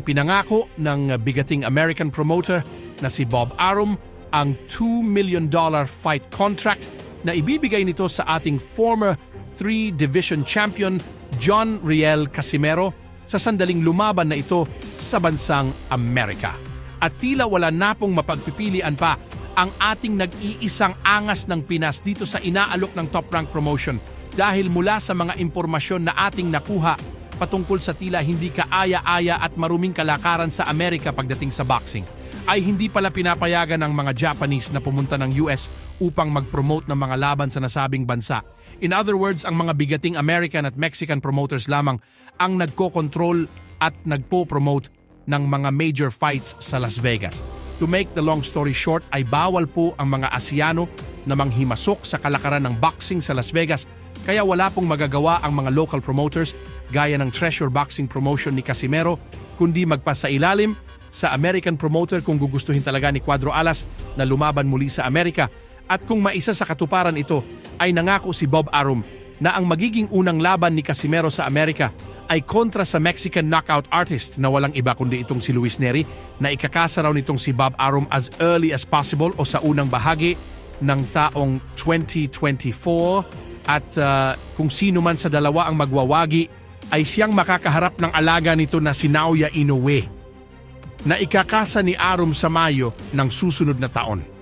Ipinangako ng bigating American promoter na si Bob Arum ang $2 million fight contract na ibibigay nito sa ating former 3-division champion John Riel Casimero sa sandaling lumaban na ito sa bansang Amerika. At tila wala na pong mapagpipilian pa ang ating nag-iisang angas ng Pinas dito sa inaalok ng Top Rank Promotion dahil mula sa mga impormasyon na ating nakuha patungkol sa tila hindi kaaya-aya at maruming kalakaran sa Amerika pagdating sa boxing, ay hindi pala pinapayagan ng mga Japanese na pumunta ng US upang mag-promote ng mga laban sa nasabing bansa. In other words, ang mga bigating American at Mexican promoters lamang ang nagko-control at nagpo-promote ng mga major fights sa Las Vegas. To make the long story short, ay bawal po ang mga Asiano na manghimasok sa kalakaran ng boxing sa Las Vegas, kaya wala pong magagawa ang mga local promoters gaya ng Treasure Boxing Promotion ni Casimero kundi magpasailalim sa American promoter kung gugustuhin talaga ni Cuadro Alas na lumaban muli sa Amerika. At kung maisa sa katuparan ito ay nangako si Bob Arum na ang magiging unang laban ni Casimero sa Amerika ay kontra sa Mexican knockout artist na walang iba kundi itong si Luis Neri na ikakasa raw nitong si Bob Arum as early as possible o sa unang bahagi ng taong 2024 at kung sino man sa dalawa ang magwawagi ay siyang makakaharap ng alaga nito na si Naoya Inoue na ikakasa ni Arum sa Mayo ng susunod na taon.